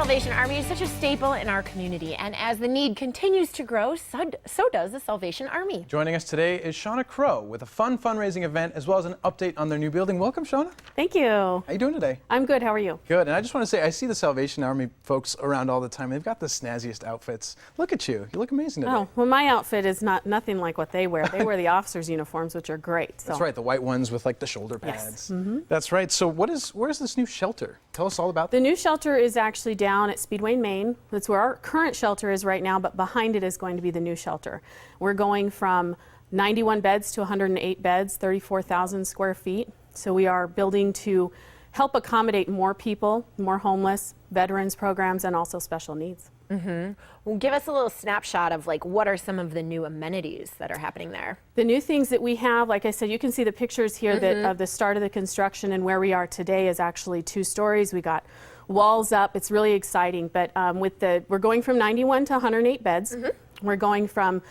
Salvation Army is such a staple in our community, and as the need continues to grow, so does the Salvation Army. Joining us today is Shauna Crow with a fun fundraising event as well as an update on their new building. Welcome, Shauna. Thank you. How you doing today? I'm good. How are you? Good. And I just want to say, I see the Salvation Army folks around all the time. They've got the snazziest outfits. Look at you. You look amazing today. Oh, well, my outfit is nothing like what they wear. They wear the officers' uniforms, which are great. So. That's right, the white ones with like the shoulder pads. Yes. Mm-hmm. That's right. So where's this new shelter? Tell us all about that. The new shelter is actually down at Speedway, Maine. That's where our current shelter is right now, but behind it is going to be the new shelter. We're going from 91 beds to 108 beds, 34,000 square feet. So we are building to help accommodate more people, more homeless, veterans programs, and also special needs. Mm-hmm. Well, give us a little snapshot of what are some of the new amenities that are happening there. The new things that we have, like I said, you can see the pictures here that of the start of the construction, and where we are today is actually 2 stories. We got walls up. It's really exciting. But we're going from 91 to 108 beds. We're going from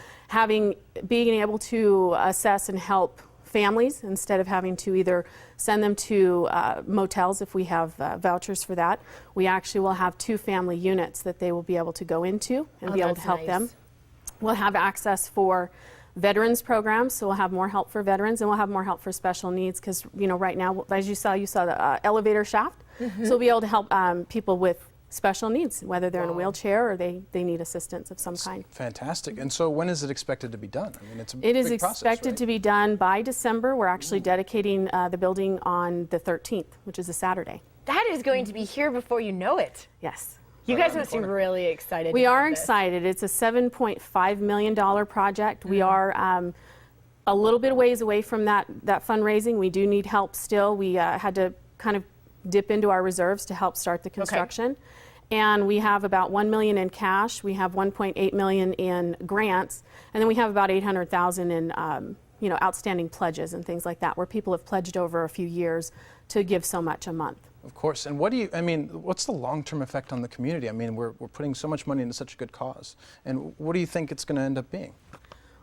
being able to assess and help families instead of having to either send them to motels if we have vouchers for that. We actually will have 2 family units that they will be able to go into and be able to help them. We'll have access for veterans programs, so we'll have more help for veterans, and we'll have more help for special needs because, you know, right now, as you saw the elevator shaft, so we'll be able to help people with special needs, whether they're in a wheelchair or they need assistance of some kind. Fantastic. And so when is it expected to be done? I mean, it's a It big is process, expected right? to be done by December. We're actually dedicating the building on the 13th, which is a Saturday. That is going to be here before you know it. Yes. You guys must be really excited. We are excited. It's a $7.5 million project. We are a little bit ways away from that fundraising. We do need help still. We had to kind of dip into our reserves to help start the construction. And we have about $1 million in cash. We have $1.8 million in grants, and then we have about $800,000 in outstanding pledges and things like that, where people have pledged over a few years to give so much a month. Of course. And what's the long-term effect on the community? I mean, we're putting so much money into such a good cause. And what do you think it's going to end up being?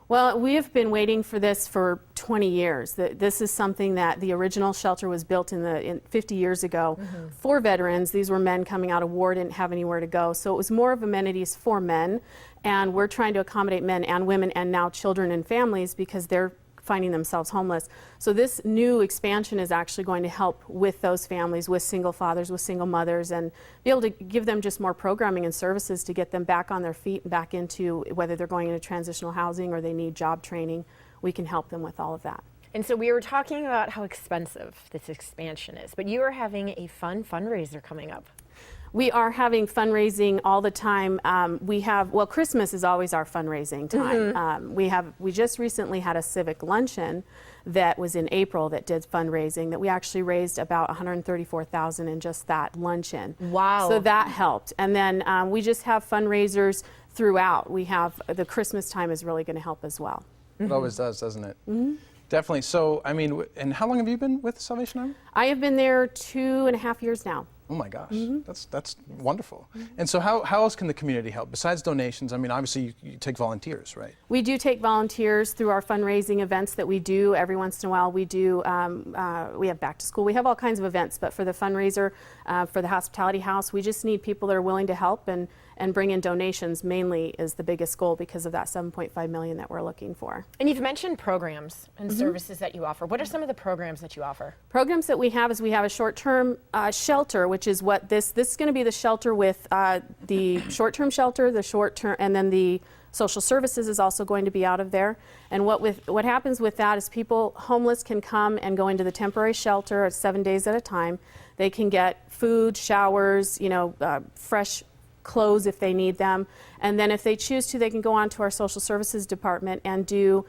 Well, we have been waiting for this for 20 years. This is something that the original shelter was built in 50 years ago for veterans. These were men coming out of war, didn't have anywhere to go. So it was more of amenities for men, and we're trying to accommodate men and women and now children and families because they're finding themselves homeless. So this new expansion is actually going to help with those families, with single fathers, with single mothers, and be able to give them just more programming and services to get them back on their feet and back into whether they're going into transitional housing or they need job training. We can help them with all of that. And so we were talking about how expensive this expansion is, but you are having a fun fundraiser coming up. We are having fundraising all the time. Christmas is always our fundraising time. We just recently had a civic luncheon that was in April that did fundraising that we actually raised about $134,000 in just that luncheon. Wow. So that helped. And then we just have fundraisers throughout. We have the Christmas time is really going to help as well. It always does, doesn't it? Definitely. So, I mean, and how long have you been with the Salvation Army? I have been there 2.5 years now. Oh my gosh, that's wonderful. And so how else can the community help? Besides donations, I mean, obviously you take volunteers, right? We do take volunteers through our fundraising events that we do. Every once in a while we do, we have back to school. We have all kinds of events, but for the fundraiser, for the Hospitality House, we just need people that are willing to help and bring in donations mainly is the biggest goal because of that $7.5 million that we're looking for. And you've mentioned programs and services that you offer. What are some of the programs that you offer? Programs that we have is we have a short-term shelter, which is what this is going to be the shelter with the short-term shelter, the short-term, and then the social services is also going to be out of there. And what happens with that is people homeless can come and go into the temporary shelter 7 days at a time. They can get food, showers, fresh clothes if they need them, and then if they choose to, they can go on to our social services department and do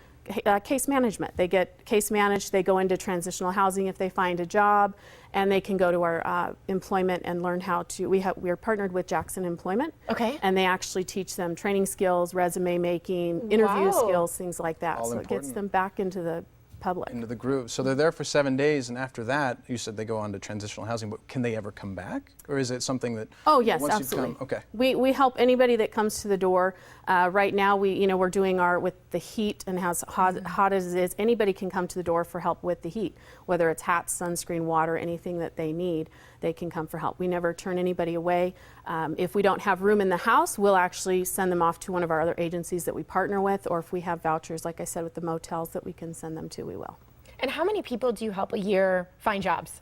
case management. They get case managed, they go into transitional housing if they find a job, and they can go to our employment and learn how to, we are partnered with Jackson Employment, and they actually teach them training skills, resume making, interview skills, things like that. All so important. it gets them back into the public. into the groove. So they're there for 7 days, and after that, you said they go on to transitional housing. But can they ever come back, or is it something that? Oh yes, once absolutely. You've come, okay. We help anybody that comes to the door. Right now, we're doing with the heat and how hot as it is. Anybody can come to the door for help with the heat, whether it's hats, sunscreen, water, anything that they need. They can come for help. We never turn anybody away. If we don't have room in the house, we'll actually send them off to one of our other agencies that we partner with, or if we have vouchers, like I said, with the motels that we can send them to, we will. And how many people do you help a year find jobs?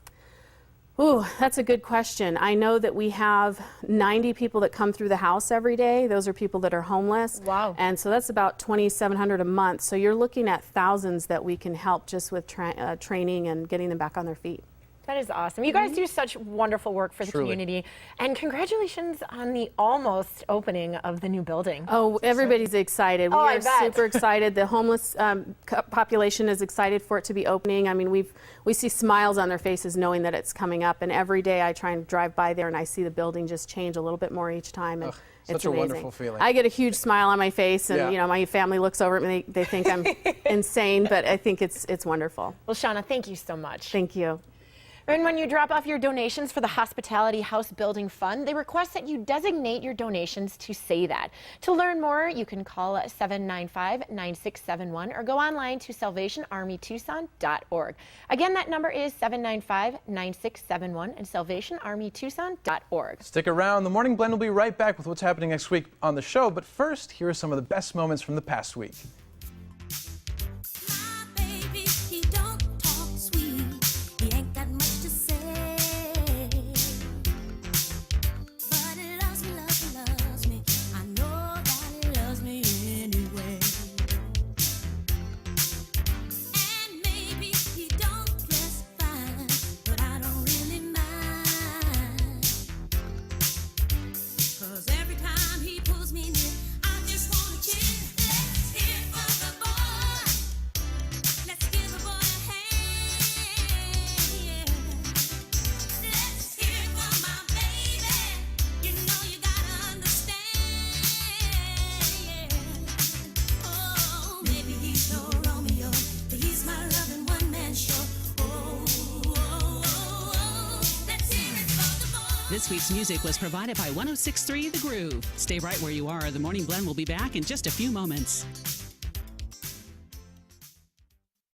Ooh, that's a good question. I know that we have 90 people that come through the house every day. Those are people that are homeless. Wow. And so that's about 2,700 a month. So you're looking at thousands that we can help just with training and getting them back on their feet. That is awesome. You guys do such wonderful work for the Truly. community. And congratulations on the almost opening of the new building. Oh, everybody's excited. Oh, We I are bet. super excited. The homeless population is excited for it to be opening. I mean, we see smiles on their faces knowing that it's coming up. And every day I try and drive by there and I see the building just change a little bit more each time. And Such it's a amazing. wonderful feeling. I get a huge smile on my face, and Yeah. my family looks over at me. They think I'm insane, but I think it's wonderful. Well, Shauna, thank you so much. Thank you. And when you drop off your donations for the Hospitality House Building Fund, they request that you designate your donations to say that. To learn more, you can call 795-9671 or go online to salvationarmytucson.org. Again, that number is 795-9671 and salvationarmytucson.org. Stick around. The Morning Blend will be right back with what's happening next week on the show. But first, here are some of the best moments from the past week. My baby, he don't talk sweet. He ain't got much to say. But he loves me, loves me, loves me. I know that he loves me anyway. And maybe he don't dress fine, but I don't really mind. 'Cause every time he pulls me near, I just wanna kiss. Let's hear for the boy. Let's give the boy a hand. Yeah. Let's hear for my baby. You know you gotta understand. Yeah. Oh, maybe he's no Romeo, but he's my loving one-man show. Let's hear it for the boy. This week's music was provided by 106.3 The Groove. Stay right where you are. The Morning Blend will be back in just a few moments.